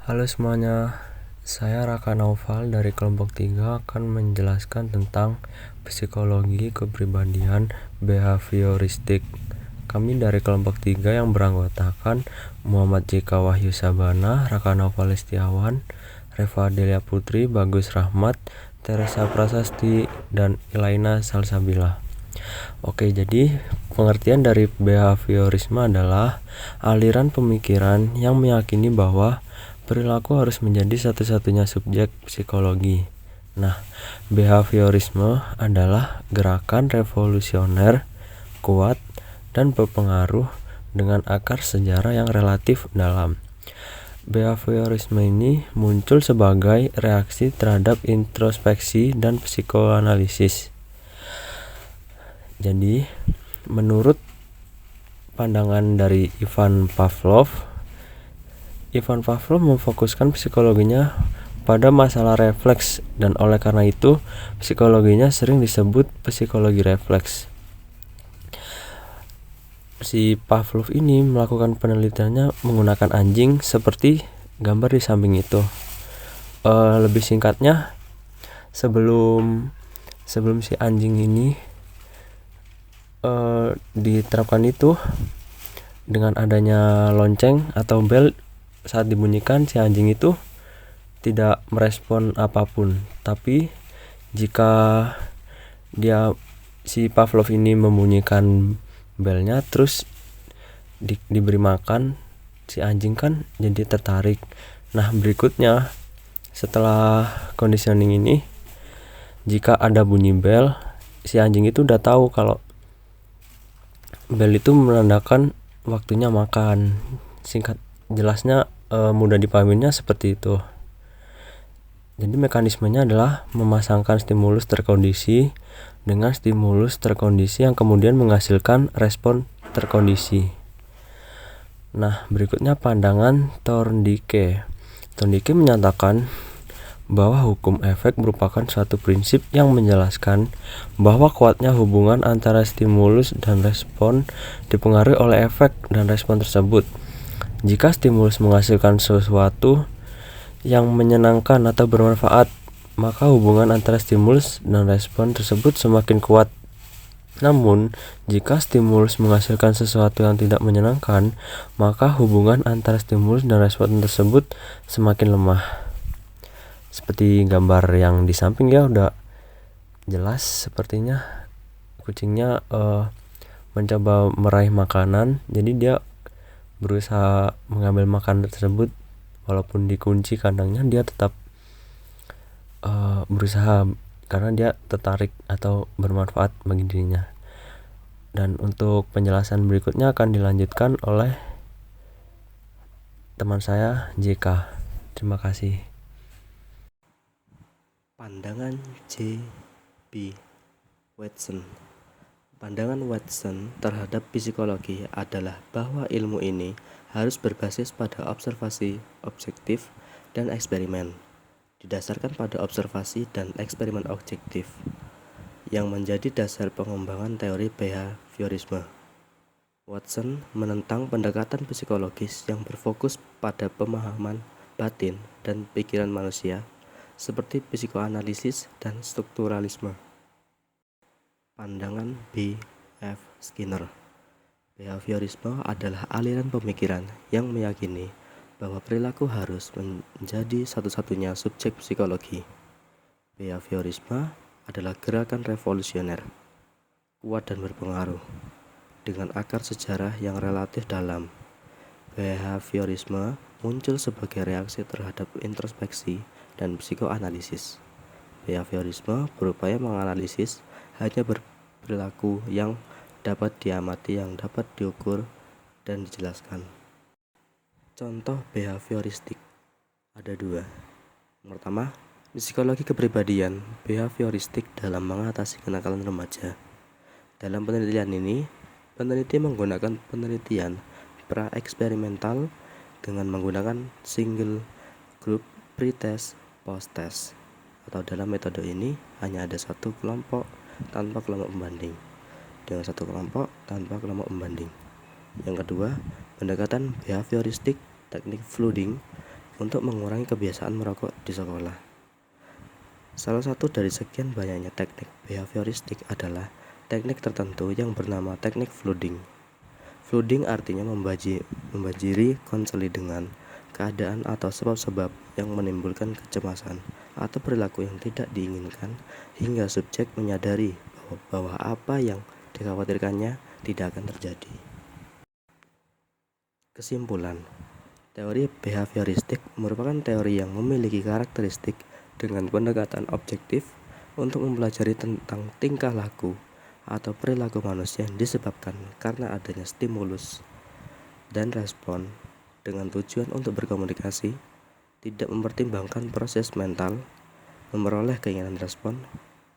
Halo semuanya, saya Raka Naufal dari kelompok 3 akan menjelaskan tentang psikologi kepribadian behavioristik. Kami dari kelompok 3 yang beranggotakan Muhammad J.K. Wahyu Sabana, Raka Naufal Listiawan, Reva Delia Putri, Bagus Rahmat, Teresa Prasasti, dan Ilaina Salsabila. Oke, jadi pengertian dari behaviorisme adalah aliran pemikiran yang meyakini bahwa perilaku harus menjadi satu-satunya subjek psikologi. Nah, behaviorisme adalah gerakan revolusioner, kuat, dan berpengaruh dengan akar sejarah yang relatif dalam. Behaviorisme ini muncul sebagai reaksi terhadap introspeksi dan psikoanalisis. Jadi, menurut pandangan dari Ivan Pavlov memfokuskan psikologinya pada masalah refleks, dan oleh karena itu psikologinya sering disebut psikologi refleks. Si Pavlov ini melakukan penelitiannya menggunakan anjing seperti gambar di samping itu. Lebih singkatnya, sebelum si anjing ini diterapkan itu, dengan adanya lonceng atau bel saat dibunyikan, si anjing itu tidak merespon apapun. Tapi jika si Pavlov ini membunyikan belnya terus diberi makan, si anjing kan jadi tertarik. Nah, berikutnya setelah conditioning ini, jika ada bunyi bel, si anjing itu udah tahu kalau bel itu menandakan waktunya makan. Singkat jelasnya, mudah dipahaminya seperti itu. Jadi mekanismenya adalah memasangkan stimulus terkondisi dengan stimulus terkondisi yang kemudian menghasilkan respon terkondisi. Nah, berikutnya pandangan Thorndike. Thorndike menyatakan bahwa hukum efek merupakan suatu prinsip yang menjelaskan bahwa kuatnya hubungan antara stimulus dan respon dipengaruhi oleh efek dan respon tersebut. Jika stimulus menghasilkan sesuatu yang menyenangkan atau bermanfaat, maka hubungan antara stimulus dan respon tersebut semakin kuat. Namun, jika stimulus menghasilkan sesuatu yang tidak menyenangkan, maka hubungan antara stimulus dan respon tersebut semakin lemah. Seperti gambar yang di samping ya, udah jelas sepertinya. Kucingnya mencoba meraih makanan, jadi dia berusaha mengambil makanan tersebut. Walaupun dikunci kandangnya, dia tetap berusaha karena dia tertarik atau bermanfaat bagi dirinya. Dan untuk penjelasan berikutnya akan dilanjutkan oleh teman saya JK. Terima kasih. Pandangan J. B. Watson. Pandangan Watson terhadap psikologi adalah bahwa ilmu ini harus berbasis pada observasi objektif dan eksperimen, didasarkan pada observasi dan eksperimen objektif, yang menjadi dasar pengembangan teori behaviorisme. Watson menentang pendekatan psikologis yang berfokus pada pemahaman batin dan pikiran manusia, seperti psikoanalisis dan strukturalisme. Pandangan B. F. Skinner. Behaviorisme adalah aliran pemikiran yang meyakini bahwa perilaku harus menjadi satu-satunya subjek psikologi. Behaviorisme adalah gerakan revolusioner, kuat dan berpengaruh, dengan akar sejarah yang relatif dalam. Behaviorisme muncul sebagai reaksi terhadap introspeksi dan psikoanalisis. Behaviorisme berupaya menganalisis hanya berperilaku yang dapat diamati, yang dapat diukur dan dijelaskan. Contoh behavioristik ada dua. Yang pertama, psikologi kepribadian behavioristik dalam mengatasi kenakalan remaja. Dalam penelitian ini, peneliti menggunakan penelitian pra-eksperimental dengan menggunakan single group pretest post-test, atau dalam metode ini hanya ada satu kelompok tanpa kelompok pembanding dengan satu kelompok tanpa kelompok pembanding. Yang kedua, pendekatan behavioristik teknik flooding untuk mengurangi kebiasaan merokok di sekolah. Salah satu dari sekian banyaknya teknik behavioristik adalah teknik tertentu yang bernama teknik flooding. Flooding artinya membanjiri konseli dengan keadaan atau sebab-sebab yang menimbulkan kecemasan atau perilaku yang tidak diinginkan hingga subjek menyadari bahwa apa yang dikhawatirkannya tidak akan terjadi. Kesimpulan, teori behavioristik merupakan teori yang memiliki karakteristik dengan pendekatan objektif untuk mempelajari tentang tingkah laku atau perilaku manusia yang disebabkan karena adanya stimulus dan respon dengan tujuan untuk berkomunikasi, tidak mempertimbangkan proses mental, memperoleh keinginan respon,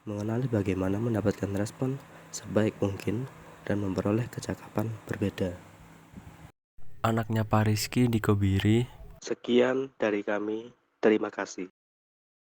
mengenali bagaimana mendapatkan respon sebaik mungkin, dan memperoleh kecakapan berbeda. Anaknya Pak Rizky di Kobiri. Sekian dari kami, terima kasih.